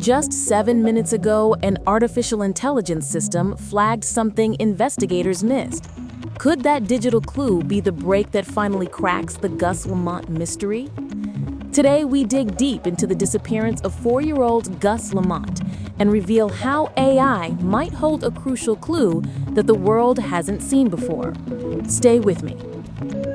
Just 7 minutes ago, an artificial intelligence system flagged something investigators missed. Could that digital clue be the break that finally cracks the Gus Lamont mystery? Today, we dig deep into the disappearance of 4-year-old Gus Lamont and reveal how AI might hold a crucial clue that the world hasn't seen before. Stay with me.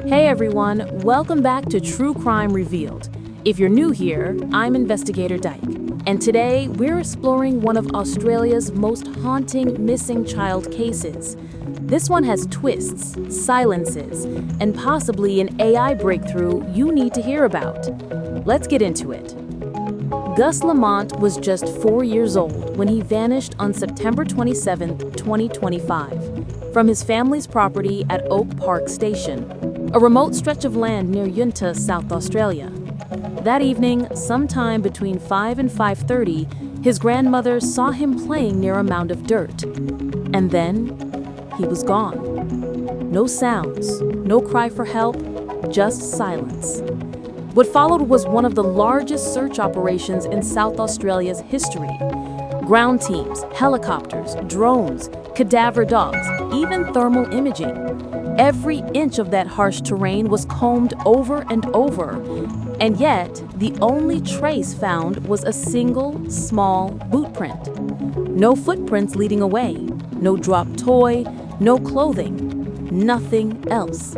Hey everyone, welcome back to True Crime Revealed. If you're new here, I'm Investigator Dyke, and today we're exploring one of Australia's most haunting missing child cases. This one has twists, silences, and possibly an AI breakthrough you need to hear about. Let's get into it. Gus Lamont was just 4 years old when he vanished on September 27, 2025, from his family's property at Oak Park Station, a remote stretch of land near Yunta, South Australia. That evening, sometime between 5 and 5:30, his grandmother saw him playing near a mound of dirt. And then, he was gone. No sounds, no cry for help, just silence. What followed was one of the largest search operations in South Australia's history. Ground teams, helicopters, drones, cadaver dogs, even thermal imaging. Every inch of that harsh terrain was combed over and over. And yet, the only trace found was a single, small boot print. No footprints leading away, no dropped toy, no clothing, nothing else.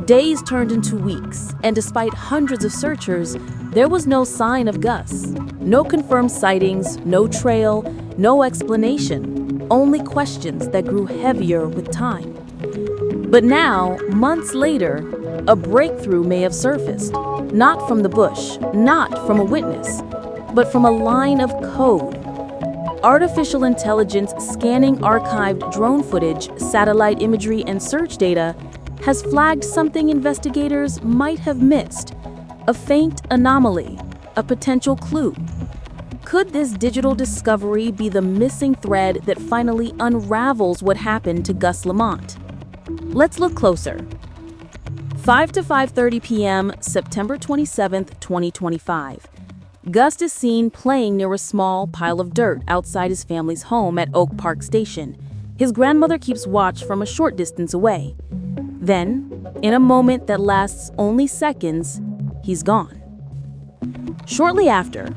Days turned into weeks, and despite hundreds of searchers, there was no sign of Gus. No confirmed sightings, no trail, no explanation, only questions that grew heavier with time. But now, months later, a breakthrough may have surfaced. Not from the bush, not from a witness, but from a line of code. Artificial intelligence scanning archived drone footage, satellite imagery, and search data has flagged something investigators might have missed. A faint anomaly, a potential clue. Could this digital discovery be the missing thread that finally unravels what happened to Gus Lamont? Let's look closer. 5 to 5:30 p.m., September 27, 2025. Gus is seen playing near a small pile of dirt outside his family's home at Oak Park Station. His grandmother keeps watch from a short distance away. Then, in a moment that lasts only seconds, he's gone. Shortly after,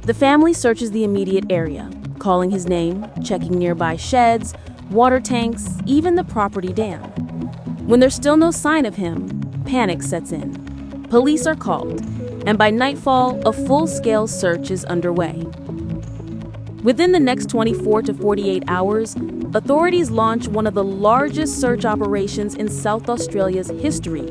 the family searches the immediate area, calling his name, checking nearby sheds, water tanks, even the property dam. When there's still no sign of him, panic sets in. Police are called, and by nightfall, a full-scale search is underway. Within the next 24 to 48 hours, authorities launch one of the largest search operations in South Australia's history.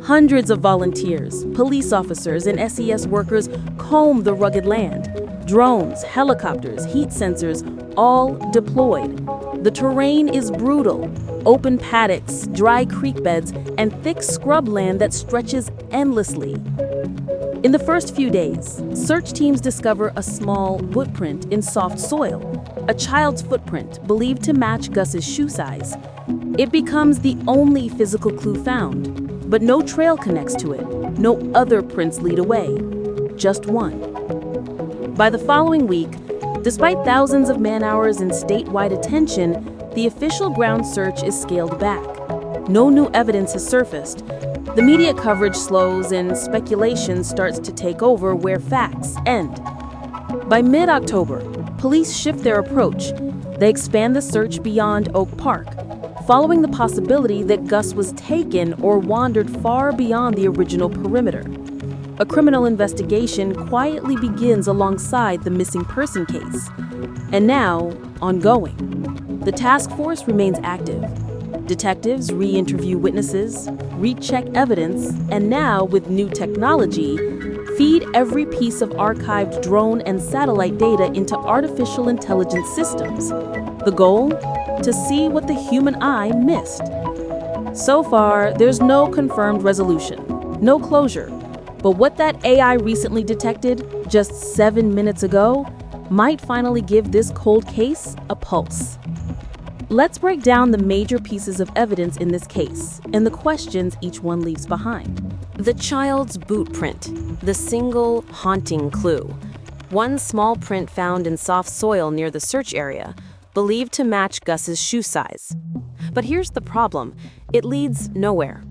Hundreds of volunteers, police officers, and SES workers comb the rugged land. Drones, helicopters, heat sensors, all deployed. The terrain is brutal. Open paddocks, dry creek beds, and thick scrubland that stretches endlessly. In the first few days, search teams discover a small footprint in soft soil, a child's footprint believed to match Gus's shoe size. It becomes the only physical clue found, but no trail connects to it, no other prints lead away, just one. By the following week, despite thousands of man-hours and statewide attention, the official ground search is scaled back. No new evidence has surfaced. The media coverage slows and speculation starts to take over where facts end. By mid-October, police shift their approach. They expand the search beyond Oak Park, following the possibility that Gus was taken or wandered far beyond the original perimeter. A criminal investigation quietly begins alongside the missing person case, and now ongoing. The task force remains active. Detectives re-interview witnesses, recheck evidence, and now, with new technology, feed every piece of archived drone and satellite data into artificial intelligence systems. The goal? To see what the human eye missed. So far, there's no confirmed resolution, no closure. But what that AI recently detected, just 7 minutes ago, might finally give this cold case a pulse. Let's break down the major pieces of evidence in this case and the questions each one leaves behind. The child's boot print, the single haunting clue. One small print found in soft soil near the search area, believed to match Gus's shoe size. But here's the problem. It leads nowhere.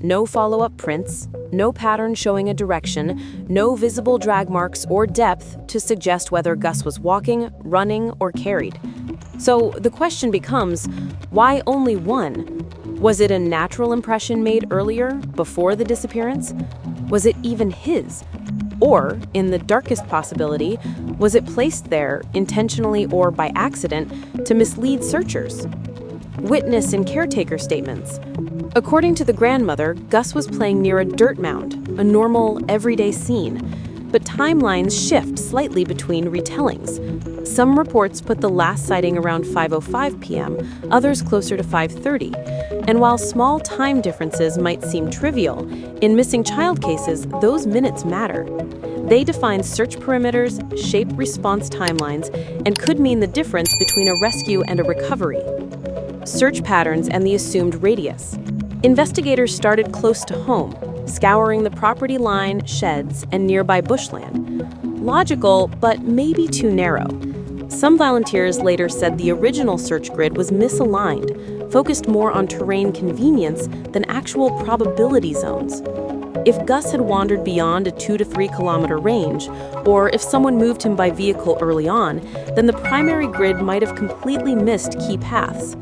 No follow-up prints, no pattern showing a direction, no visible drag marks or depth to suggest whether Gus was walking, running, or carried. So the question becomes, why only one? Was it a natural impression made earlier, before the disappearance? Was it even his? Or, in the darkest possibility, was it placed there, intentionally or by accident, to mislead searchers? Witness and caretaker statements. According to the grandmother, Gus was playing near a dirt mound, a normal, everyday scene. But timelines shift slightly between retellings. Some reports put the last sighting around 5:05 p.m., others closer to 5:30. And while small time differences might seem trivial, in missing child cases, those minutes matter. They define search perimeters, shape response timelines, and could mean the difference between a rescue and a recovery. Search patterns and the assumed radius. Investigators started close to home, scouring the property line, sheds, and nearby bushland. Logical, but maybe too narrow. Some volunteers later said the original search grid was misaligned, focused more on terrain convenience than actual probability zones. If Gus had wandered beyond a 2 to 3 kilometer range, or if someone moved him by vehicle early on, then the primary grid might have completely missed key paths.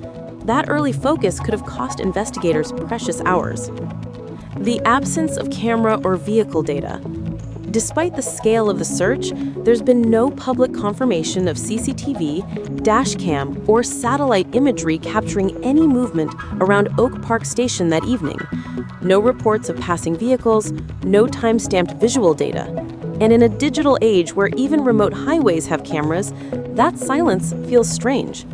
That early focus could have cost investigators precious hours. The absence of camera or vehicle data. Despite the scale of the search, there's been no public confirmation of CCTV, dashcam, or satellite imagery capturing any movement around Oak Park Station that evening. No reports of passing vehicles, no time-stamped visual data. And in a digital age where even remote highways have cameras, that silence feels strange.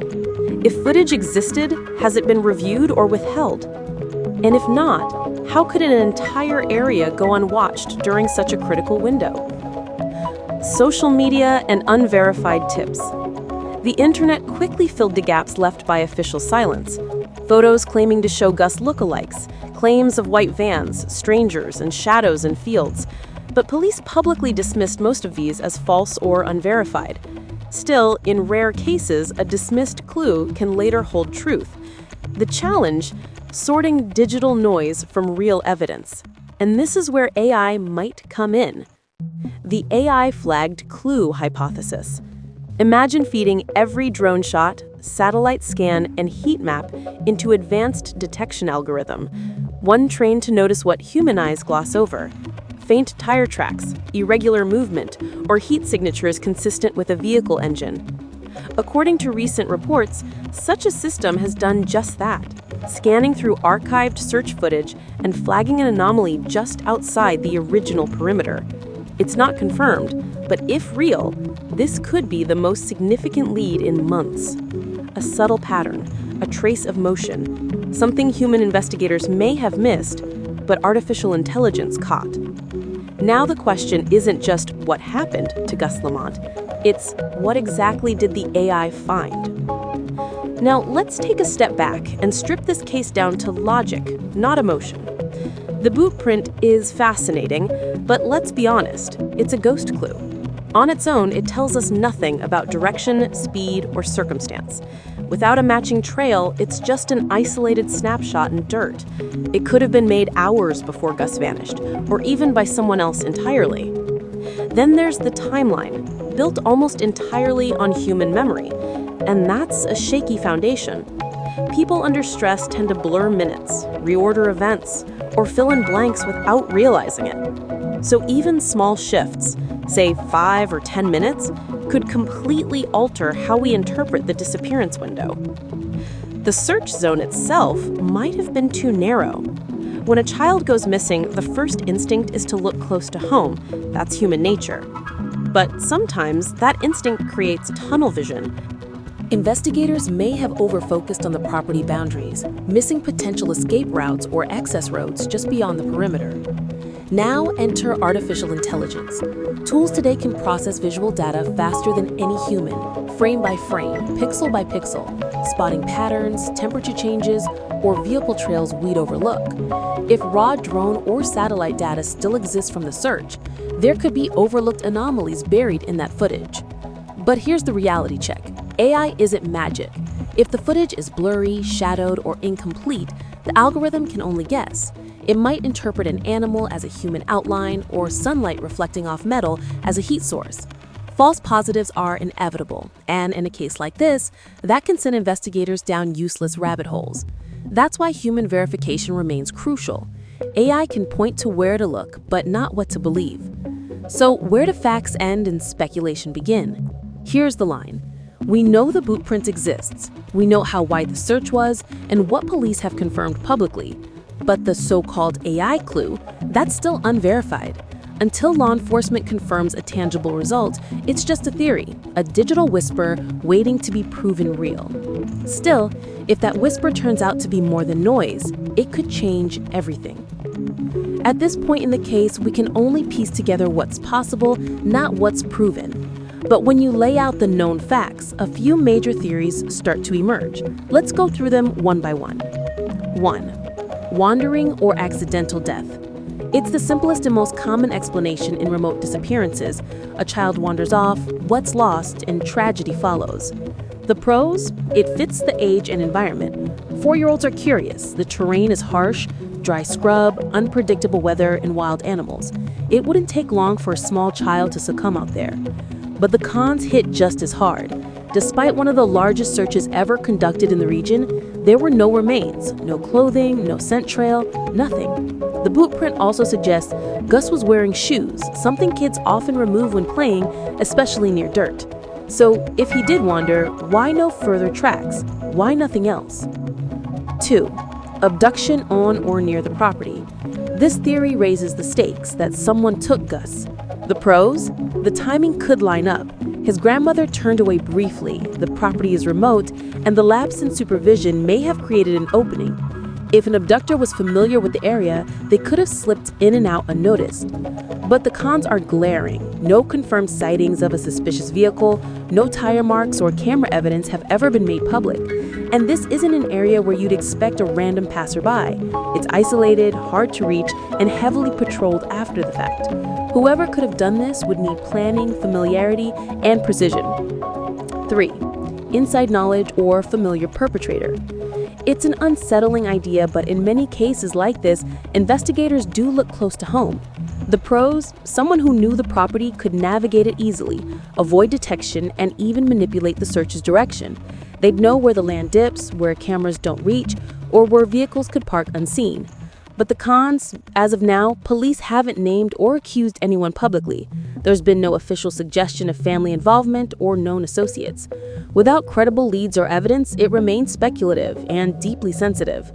If footage existed, has it been reviewed or withheld? And if not, how could an entire area go unwatched during such a critical window? Social media and unverified tips. The internet quickly filled the gaps left by official silence. Photos claiming to show Gus lookalikes, claims of white vans, strangers, and shadows in fields. But police publicly dismissed most of these as false or unverified. Still, in rare cases, a dismissed clue can later hold truth. The challenge? Sorting digital noise from real evidence. And this is where AI might come in. The AI-flagged clue hypothesis. Imagine feeding every drone shot, satellite scan, and heat map into advanced detection algorithm, one trained to notice what human eyes gloss over. Faint tire tracks, irregular movement, or heat signatures consistent with a vehicle engine. According to recent reports, such a system has done just that, scanning through archived search footage and flagging an anomaly just outside the original perimeter. It's not confirmed, but if real, this could be the most significant lead in months. A subtle pattern, a trace of motion, something human investigators may have missed, but artificial intelligence caught. Now the question isn't just what happened to Gus Lamont, it's what exactly did the AI find? Now let's take a step back and strip this case down to logic, not emotion. The boot print is fascinating, but let's be honest, it's a ghost clue. On its own, it tells us nothing about direction, speed, or circumstance. Without a matching trail, it's just an isolated snapshot in dirt. It could have been made hours before Gus vanished, or even by someone else entirely. Then there's the timeline, built almost entirely on human memory, and that's a shaky foundation. People under stress tend to blur minutes, reorder events, or fill in blanks without realizing it. So even small shifts, say 5 or 10 minutes, could completely alter how we interpret the disappearance window. The search zone itself might have been too narrow. When a child goes missing, the first instinct is to look close to home. That's human nature. But sometimes that instinct creates tunnel vision. Investigators may have overfocused on the property boundaries, missing potential escape routes or access roads just beyond the perimeter. Now enter artificial intelligence. Tools today can process visual data faster than any human, frame by frame, pixel by pixel, spotting patterns, temperature changes, or vehicle trails we'd overlook. If raw drone or satellite data still exists from the search, there could be overlooked anomalies buried in that footage. But here's the reality check. AI isn't magic. If the footage is blurry, shadowed, or incomplete, the algorithm can only guess. It might interpret an animal as a human outline or sunlight reflecting off metal as a heat source. False positives are inevitable, and in a case like this, that can send investigators down useless rabbit holes. That's why human verification remains crucial. AI can point to where to look, but not what to believe. So where do facts end and speculation begin? Here's the line. We know the boot print exists, we know how wide the search was, and what police have confirmed publicly. But the so-called AI clue, that's still unverified. Until law enforcement confirms a tangible result, it's just a theory, a digital whisper waiting to be proven real. Still, if that whisper turns out to be more than noise, it could change everything. At this point in the case, we can only piece together what's possible, not what's proven. But when you lay out the known facts, a few major theories start to emerge. Let's go through them one by one. 1. Wandering or accidental death. It's the simplest and most common explanation in remote disappearances. A child wanders off, what's lost, and tragedy follows. The pros? It fits the age and environment. 4-year-olds are curious. The terrain is harsh, dry scrub, unpredictable weather, and wild animals. It wouldn't take long for a small child to succumb out there. But the cons hit just as hard. Despite one of the largest searches ever conducted in the region, there were no remains, no clothing, no scent trail, nothing. The boot print also suggests Gus was wearing shoes, something kids often remove when playing, especially near dirt. So if he did wander, why no further tracks? Why nothing else? 2. Abduction on or near the property. This theory raises the stakes that someone took Gus. The pros? The timing could line up. His grandmother turned away briefly, the property is remote, and the lapse in supervision may have created an opening. If an abductor was familiar with the area, they could have slipped in and out unnoticed. But the cons are glaring. No confirmed sightings of a suspicious vehicle, no tire marks or camera evidence have ever been made public. And this isn't an area where you'd expect a random passerby. It's isolated, hard to reach, and heavily patrolled after the fact. Whoever could have done this would need planning, familiarity, and precision. 3. Inside knowledge or familiar perpetrator. It's an unsettling idea, but in many cases like this, investigators do look close to home. The pros? Someone who knew the property could navigate it easily, avoid detection, and even manipulate the search's direction. They'd know where the land dips, where cameras don't reach, or where vehicles could park unseen. But the cons? As of now, police haven't named or accused anyone publicly. There's been no official suggestion of family involvement or known associates. Without credible leads or evidence, it remains speculative and deeply sensitive.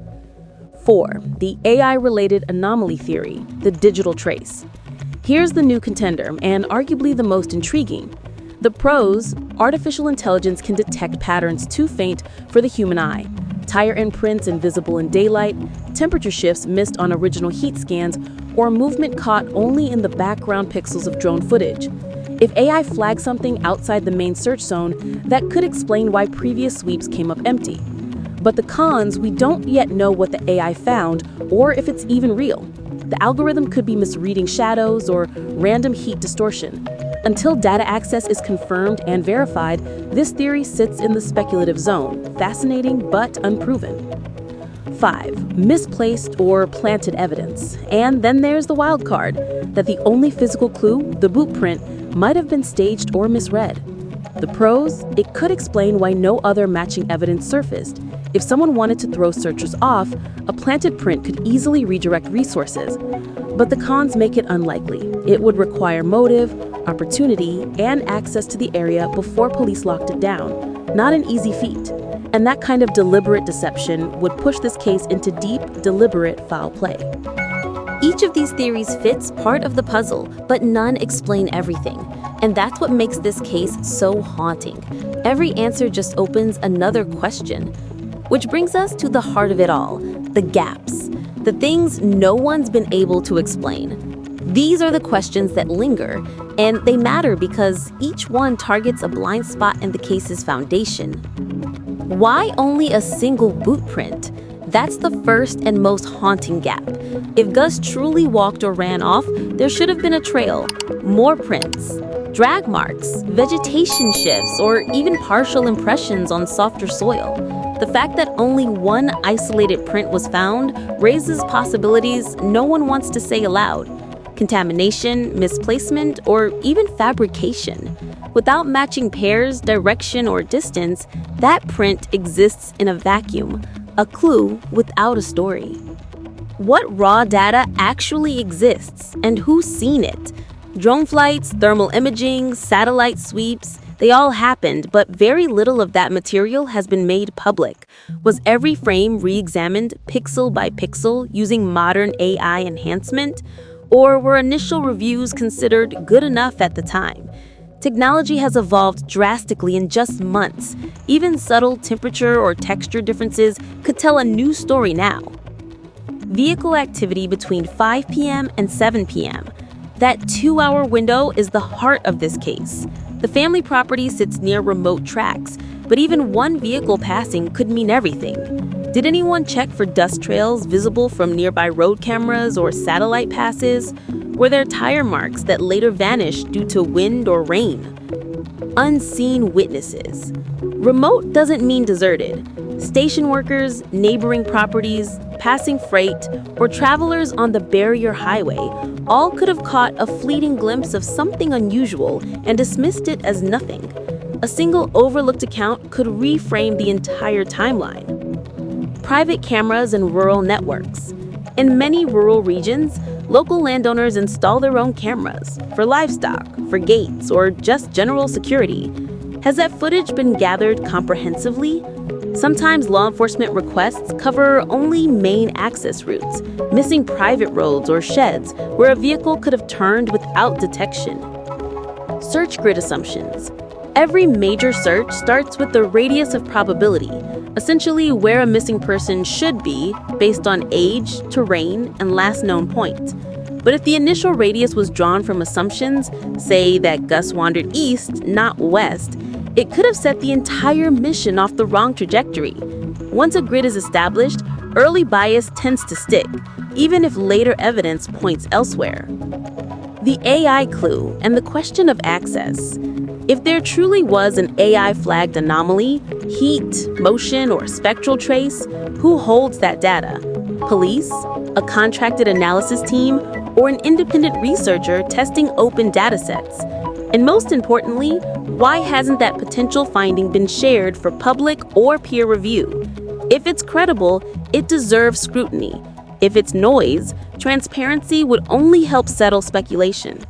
4. The AI-related anomaly theory, the digital trace. Here's the new contender, and arguably the most intriguing. The pros: artificial intelligence can detect patterns too faint for the human eye. Tire imprints invisible in daylight, temperature shifts missed on original heat scans, or movement caught only in the background pixels of drone footage. If AI flags something outside the main search zone, that could explain why previous sweeps came up empty. But the cons: we don't yet know what the AI found or if it's even real. The algorithm could be misreading shadows or random heat distortion. Until data access is confirmed and verified, this theory sits in the speculative zone, fascinating but unproven. 5. Misplaced or planted evidence. And then there's the wild card, that the only physical clue, the boot print, might have been staged or misread. The pros: it could explain why no other matching evidence surfaced. If someone wanted to throw searchers off, a planted print could easily redirect resources. But the cons make it unlikely. It would require motive, opportunity, and access to the area before police locked it down. Not an easy feat. And that kind of deliberate deception would push this case into deep, deliberate foul play. Each of these theories fits part of the puzzle, but none explain everything. And that's what makes this case so haunting. Every answer just opens another question. Which brings us to the heart of it all, the gaps. The things no one's been able to explain. These are the questions that linger, and they matter because each one targets a blind spot in the case's foundation. Why only a single boot print? That's the first and most haunting gap. If Gus truly walked or ran off, there should have been a trail, more prints, drag marks, vegetation shifts, or even partial impressions on softer soil. The fact that only one isolated print was found raises possibilities no one wants to say aloud. Contamination, misplacement, or even fabrication. Without matching pairs, direction, or distance, that print exists in a vacuum, a clue without a story. What raw data actually exists, and who's seen it? Drone flights, thermal imaging, satellite sweeps, they all happened, but very little of that material has been made public. Was every frame re-examined pixel by pixel using modern AI enhancement? Or were initial reviews considered good enough at the time? Technology has evolved drastically in just months. Even subtle temperature or texture differences could tell a new story now. Vehicle activity between 5 p.m. and 7 p.m. That 2-hour window is the heart of this case. The family property sits near remote tracks, but even one vehicle passing could mean everything. Did anyone check for dust trails visible from nearby road cameras or satellite passes? Were there tire marks that later vanished due to wind or rain? Unseen witnesses. Remote doesn't mean deserted. Station workers, neighboring properties, passing freight, or travelers on the barrier highway all could have caught a fleeting glimpse of something unusual and dismissed it as nothing. A single overlooked account could reframe the entire timeline. Private cameras and rural networks. In many rural regions, local landowners install their own cameras for livestock, for gates, or just general security. Has that footage been gathered comprehensively? Sometimes law enforcement requests cover only main access routes, missing private roads or sheds where a vehicle could have turned without detection. Search grid assumptions. Every major search starts with the radius of probability, essentially where a missing person should be based on age, terrain, and last known point. But if the initial radius was drawn from assumptions, say that Gus wandered east, not west, it could have set the entire mission off the wrong trajectory. Once a grid is established, early bias tends to stick, even if later evidence points elsewhere. The AI clue and the question of access. If there truly was an AI-flagged anomaly, heat, motion, or spectral trace, who holds that data? Police, a contracted analysis team, or an independent researcher testing open datasets? And most importantly, why hasn't that potential finding been shared for public or peer review? If it's credible, it deserves scrutiny. If it's noise, transparency would only help settle speculation.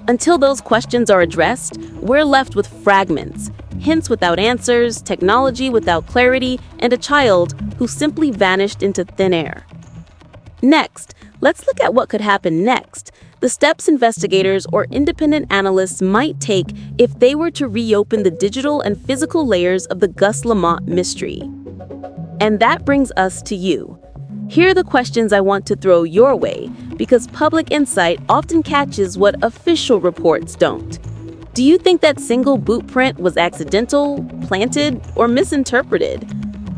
Until those questions are addressed, we're left with fragments, hints without answers, technology without clarity, and a child who simply vanished into thin air. Next, let's look at what could happen next. The steps investigators or independent analysts might take if they were to reopen the digital and physical layers of the Gus Lamont mystery. And that brings us to you. Here are the questions I want to throw your way, because public insight often catches what official reports don't. Do you think that single boot print was accidental, planted, or misinterpreted?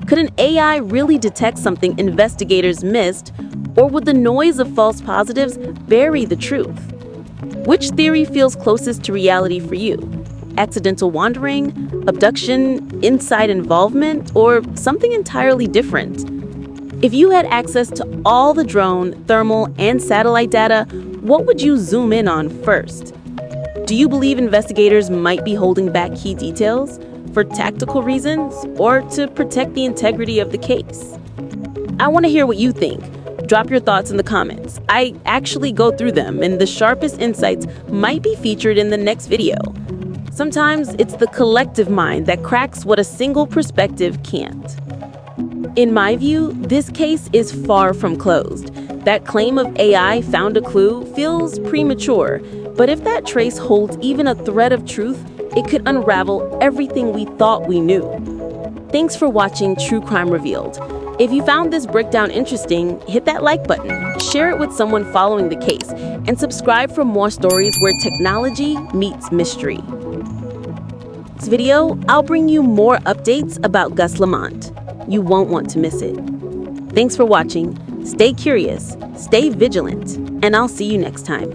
Could an AI really detect something investigators missed, or would the noise of false positives bury the truth? Which theory feels closest to reality for you? Accidental wandering, abduction, inside involvement, or something entirely different? If you had access to all the drone, thermal, and satellite data, what would you zoom in on first? Do you believe investigators might be holding back key details for tactical reasons or to protect the integrity of the case? I want to hear what you think. Drop your thoughts in the comments. I actually go through them, and the sharpest insights might be featured in the next video. Sometimes it's the collective mind that cracks what a single perspective can't. In my view, this case is far from closed. That claim of AI found a clue feels premature, but if that trace holds even a thread of truth, it could unravel everything we thought we knew. Thanks for watching True Crime Revealed. If you found this breakdown interesting, hit that like button, share it with someone following the case, and subscribe for more stories where technology meets mystery. This video, I'll bring you more updates about Gus Lamont. You won't want to miss it. Thanks for watching. Stay curious, stay vigilant, and I'll see you next time.